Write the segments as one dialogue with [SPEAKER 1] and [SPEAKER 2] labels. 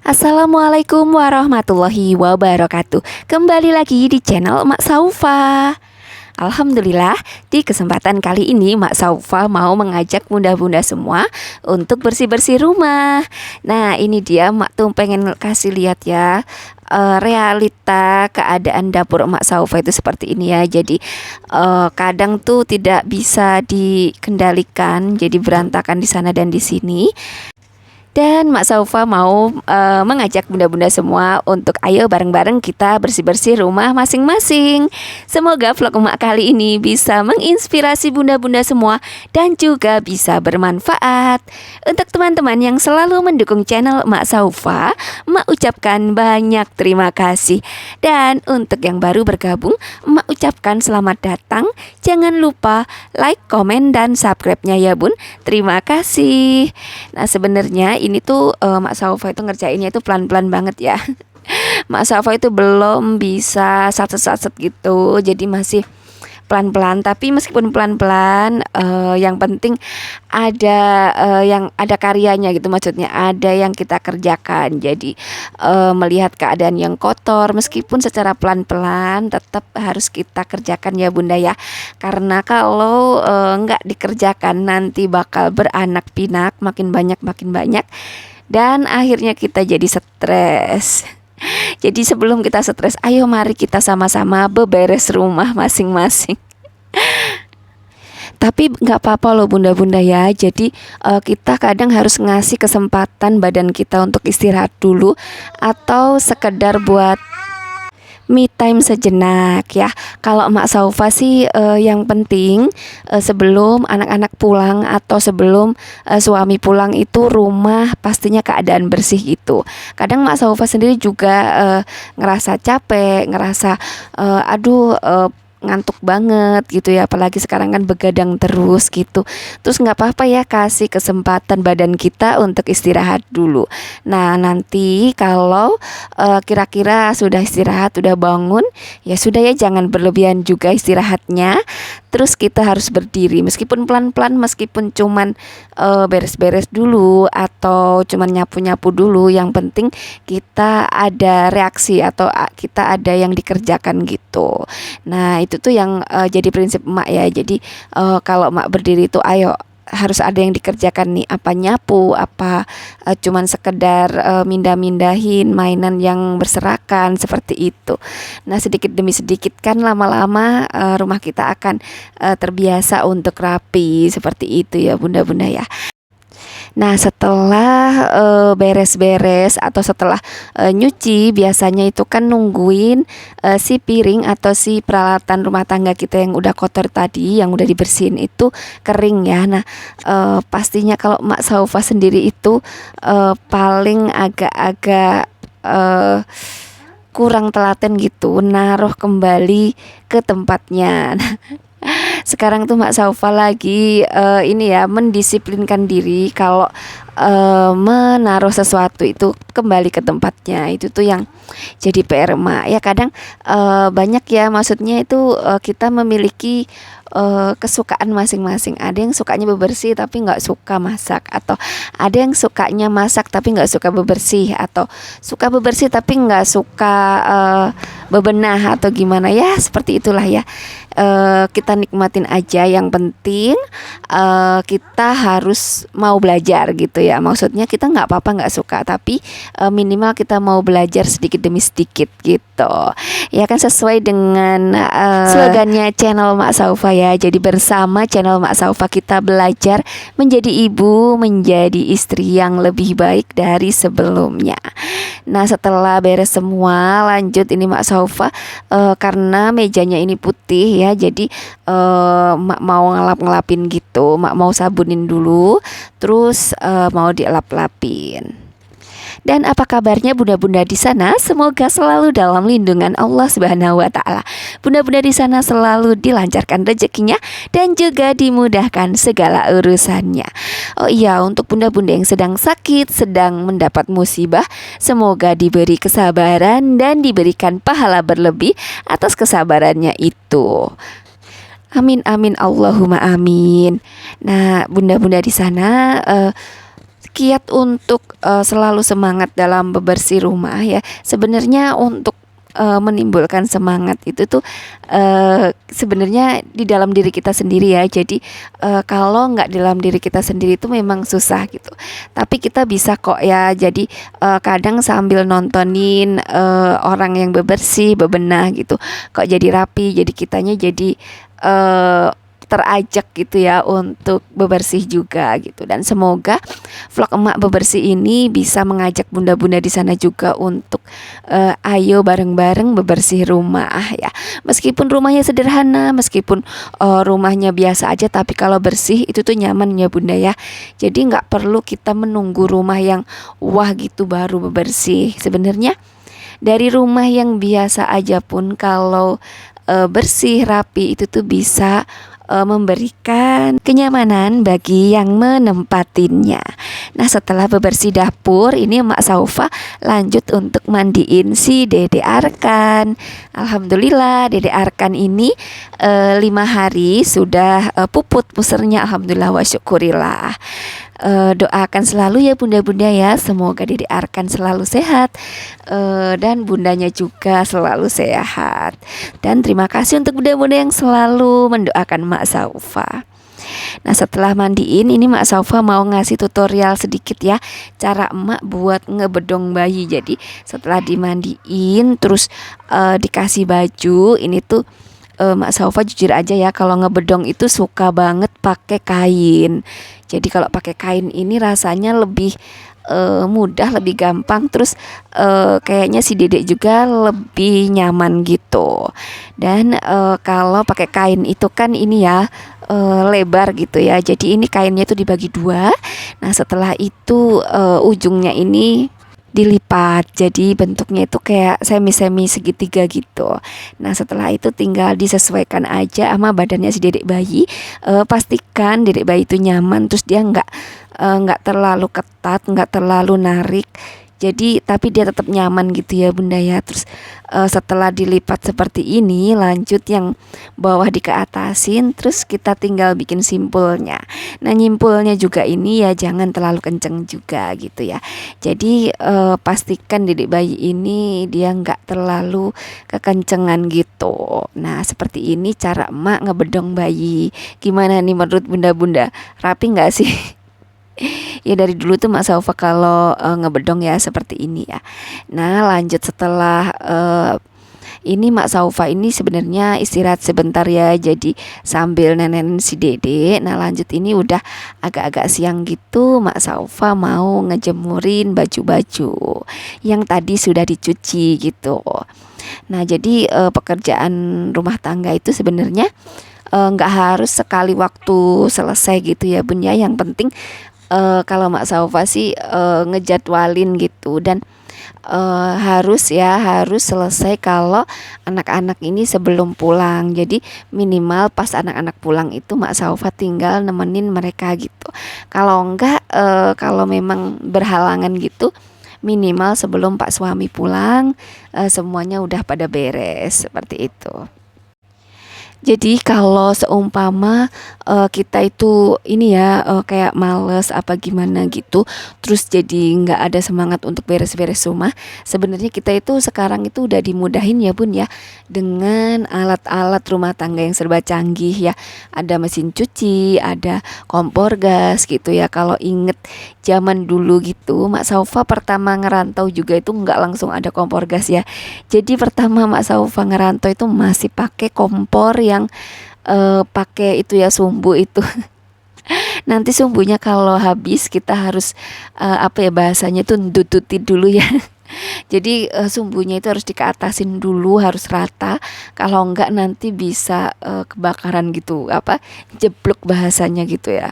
[SPEAKER 1] Assalamualaikum warahmatullahi wabarakatuh. Kembali lagi di channel Mak Saufa. Alhamdulillah, di kesempatan kali ini Mak Saufa mau mengajak bunda-bunda semua untuk bersih-bersih rumah. Nah, ini dia Mak tuh pengen kasih lihat ya, realita keadaan dapur Mak Saufa itu seperti ini ya. Jadi kadang tuh tidak bisa dikendalikan, jadi berantakan di sana dan di sini. Dan Mak Saufa mau mengajak bunda-bunda semua untuk ayo bareng-bareng kita bersih-bersih rumah masing-masing. Semoga vlog Mak kali ini bisa menginspirasi bunda-bunda semua dan juga bisa bermanfaat. Untuk teman-teman yang selalu mendukung channel Mak Saufa, Mak ucapkan banyak terima kasih. Dan untuk yang baru bergabung, Mak ucapkan selamat datang. Jangan lupa like, komen, dan subscribe-nya ya bun. Terima kasih. Nah sebenarnya ini tuh Mak Saufa itu ngerjainnya itu pelan-pelan banget ya. Mak Saufa itu belum bisa satset-satset gitu, jadi masih pelan-pelan. Tapi meskipun pelan-pelan, yang penting ada yang ada karyanya gitu, maksudnya ada yang kita kerjakan. Jadi melihat keadaan yang kotor, meskipun secara pelan-pelan tetap harus kita kerjakan ya bunda ya. Karena kalau nggak dikerjakan nanti bakal beranak pinak, makin banyak dan akhirnya kita jadi stres. Jadi sebelum kita stres, ayo mari kita sama-sama beberes rumah masing-masing. Tapi nggak apa-apa loh bunda-bunda ya. Jadi kita kadang harus ngasih kesempatan badan kita untuk istirahat dulu, atau sekedar buat me time sejenak ya. Kalau Mak Saufa sih yang penting sebelum anak-anak pulang atau sebelum suami pulang itu rumah pastinya keadaan bersih gitu. Kadang Mak Saufa sendiri juga ngerasa capek, ngerasa ngantuk banget gitu ya, apalagi sekarang kan begadang terus gitu. Terus nggak apa-apa ya, kasih kesempatan badan kita untuk istirahat dulu. Nah nanti kalau kira-kira sudah istirahat, sudah bangun, ya sudah ya, jangan berlebihan juga istirahatnya. Terus kita harus berdiri meskipun pelan-pelan, meskipun cuman beres-beres dulu atau cuman nyapu-nyapu dulu. Yang penting kita ada reaksi atau kita ada yang dikerjakan gitu. Nah itu tuh yang jadi prinsip emak ya. Jadi kalau emak berdiri itu ayo harus ada yang dikerjakan nih, apa nyapu, apa cuman sekedar mindah-mindahin mainan yang berserakan seperti itu. Nah sedikit demi sedikit kan lama-lama rumah kita akan terbiasa untuk rapi seperti itu ya bunda-bunda ya. Nah setelah beres-beres atau setelah nyuci, biasanya itu kan nungguin si piring atau si peralatan rumah tangga kita yang udah kotor tadi, yang udah dibersihin itu kering ya. Nah pastinya kalau Mak Saufa sendiri itu paling agak-agak kurang telaten gitu, naruh kembali ke tempatnya. Sekarang tuh Mak Saufa lagi ini ya, mendisiplinkan diri kalau menaruh sesuatu itu kembali ke tempatnya. Itu tuh yang jadi PR emak ya. Kadang banyak ya, maksudnya itu kita memiliki kesukaan masing-masing. Ada yang sukanya bebersih tapi nggak suka masak, atau ada yang sukanya masak tapi nggak suka bebersih, atau suka bebersih tapi nggak suka bebenah atau gimana ya, seperti itulah ya. Kita nikmatin aja, yang penting kita harus mau belajar gitu ya. Maksudnya kita nggak apa-apa nggak suka, tapi minimal kita mau belajar sedikit demi sedikit gitu ya kan, sesuai dengan slogannya channel Mak Saufa ya. Jadi bersama channel Mak Saufa kita belajar menjadi ibu, menjadi istri yang lebih baik dari sebelumnya. Nah setelah beres semua, lanjut ini Mak Saufa karena mejanya ini putih ya, jadi Mak mau ngelap-ngelapin gitu. Mak mau sabunin dulu, terus mau dielap-lapin. Dan apa kabarnya bunda-bunda di sana? Semoga selalu dalam lindungan Allah Subhanahu wa taala. Bunda-bunda di sana selalu dilancarkan rezekinya dan juga dimudahkan segala urusannya. Oh iya, untuk bunda-bunda yang sedang sakit, sedang mendapat musibah, semoga diberi kesabaran dan diberikan pahala berlebih atas kesabarannya itu. Amin amin Allahumma amin. Nah bunda-bunda di sana kiat untuk selalu semangat dalam bebersih rumah ya. Sebenarnya untuk menimbulkan semangat itu tuh sebenarnya di dalam diri kita sendiri ya. Jadi kalau nggak dalam diri kita sendiri itu memang susah gitu. Tapi kita bisa kok ya. Jadi kadang sambil nontonin orang yang bebersih, bebenah gitu, kok jadi rapi. Jadi kitanya jadi terajak gitu ya untuk bebersih juga gitu. Dan semoga vlog emak bebersih ini bisa mengajak bunda-bunda di sana juga untuk ayo bareng-bareng bebersih rumah ya. Meskipun rumahnya sederhana, meskipun rumahnya biasa aja, tapi kalau bersih itu tuh nyaman ya bunda ya. Jadi nggak perlu kita menunggu rumah yang wah gitu baru bebersih. Sebenarnya dari rumah yang biasa aja pun kalau bersih rapi itu tuh bisa memberikan kenyamanan bagi yang menempatinya. Nah, setelah bebersih dapur, ini Mak Saufa lanjut untuk mandiin si Dede Arkan. Alhamdulillah Dede Arkan ini 5 hari sudah puput pusernya. Alhamdulillah wa syukurillah. Doakan selalu ya bunda-bunda ya, semoga Dede Arkan selalu sehat dan bundanya juga selalu sehat. Dan terima kasih untuk bunda-bunda yang selalu mendoakan Mak Saufa. Nah, setelah mandiin ini Mak Saufa mau ngasih tutorial sedikit ya, cara emak buat ngebedong bayi. Jadi setelah dimandiin terus dikasih baju, ini tuh Mak Saufa jujur aja ya, kalau ngebedong itu suka banget pakai kain. Jadi kalau pakai kain ini rasanya lebih mudah, lebih gampang. Terus kayaknya si dedek juga lebih nyaman gitu. Dan kalau pakai kain itu kan ini ya lebar gitu ya. Jadi ini kainnya itu dibagi 2. Nah, setelah itu ujungnya ini dilipat, jadi bentuknya itu kayak semi-semi segitiga gitu. Nah, setelah itu tinggal disesuaikan aja sama badannya si dedek bayi. Pastikan dedek bayi itu nyaman, terus dia nggak terlalu ketat, nggak terlalu narik. Jadi tapi dia tetap nyaman gitu ya bunda ya. Terus setelah dilipat seperti ini, lanjut yang bawah dikeatasin, terus kita tinggal bikin simpulnya. Nah, nyimpulnya juga ini ya jangan terlalu kenceng juga gitu ya. Jadi pastikan dedek bayi ini dia nggak terlalu kekencengan gitu. Nah, seperti ini cara emak ngebedong bayi. Gimana nih menurut bunda-bunda, rapi nggak sih? Ya dari dulu tuh Mak Saufa kalau ngebedong ya seperti ini ya. Nah, lanjut setelah ini Mak Saufa ini sebenarnya istirahat sebentar ya. Jadi sambil nenenin si Dede. Nah, lanjut ini udah agak-agak siang gitu, Mak Saufa mau ngejemurin baju-baju yang tadi sudah dicuci gitu. Nah, jadi pekerjaan rumah tangga itu sebenarnya nggak harus sekali waktu selesai gitu ya bun ya. Yang penting kalau Mak Saufa sih ngejadwalin gitu. Dan harus selesai kalau anak-anak ini sebelum pulang. Jadi minimal pas anak-anak pulang itu Mak Saufa tinggal nemenin mereka gitu. Kalau enggak kalau memang berhalangan gitu, minimal sebelum Pak suami pulang semuanya udah pada beres seperti itu. Jadi kalau seumpama kita itu ini ya kayak males apa gimana gitu, terus jadi nggak ada semangat untuk beres-beres rumah. Sebenarnya kita itu sekarang itu udah dimudahin ya bun ya, dengan alat-alat rumah tangga yang serba canggih ya. Ada mesin cuci, ada kompor gas gitu ya. Kalau inget zaman dulu gitu, Mak Saufa pertama ngerantau juga itu nggak langsung ada kompor gas ya. Jadi pertama Mak Saufa ngerantau itu masih pakai kompor yang pakai itu ya sumbu itu. Nanti sumbunya kalau habis kita harus apa ya bahasanya tuh dudutin dulu ya. Jadi sumbunya itu harus dikeatasin dulu, harus rata. Kalau enggak nanti bisa kebakaran gitu, apa jeblok bahasanya gitu ya.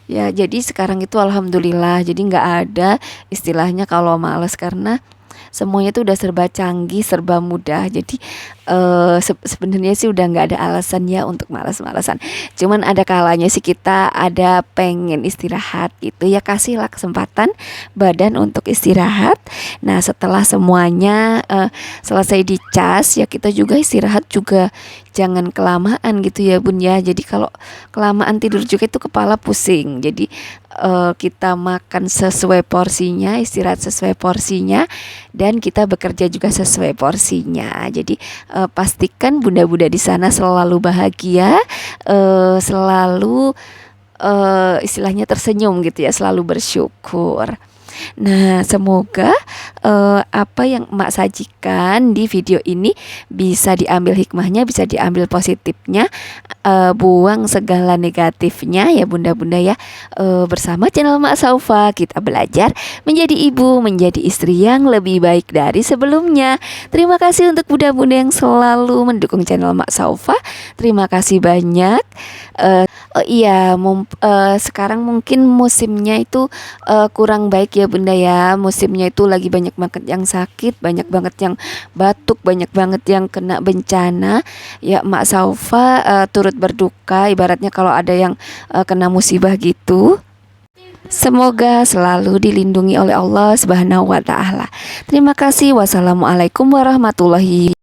[SPEAKER 1] Ya jadi sekarang itu alhamdulillah, jadi nggak ada istilahnya kalau males, karena semuanya tuh udah serba canggih, serba mudah. Jadi sebenarnya sih udah nggak ada alasan ya untuk malas-malasan. Cuman ada kalanya sih kita ada pengen istirahat gitu ya, kasihlah kesempatan badan untuk istirahat. Nah, setelah semuanya selesai dicas ya, kita juga istirahat juga jangan kelamaan gitu ya bun ya. Jadi kalau kelamaan tidur juga itu kepala pusing. Jadi kita makan sesuai porsinya, istirahat sesuai porsinya, dan kita bekerja juga sesuai porsinya. Jadi pastikan bunda-bunda di sana selalu bahagia, selalu istilahnya tersenyum gitu ya, selalu bersyukur. Nah, semoga apa yang emak sajikan di video ini bisa diambil hikmahnya, bisa diambil positifnya, buang segala negatifnya ya bunda-bunda ya. Bersama channel Mak Saufa kita belajar menjadi ibu, menjadi istri yang lebih baik dari sebelumnya. Terima kasih untuk bunda-bunda yang selalu mendukung channel Mak Saufa. Terima kasih banyak. Oh iya, sekarang mungkin musimnya itu kurang baik ya bunda ya. Musimnya itu lagi banyak banget yang sakit, banyak banget yang batuk, banyak banget yang kena bencana. Ya Mak Saufa turut berduka, ibaratnya kalau ada yang kena musibah gitu. Semoga selalu dilindungi oleh Allah Subhanahu wa Ta'ala. Terima kasih. Wassalamualaikum warahmatullahi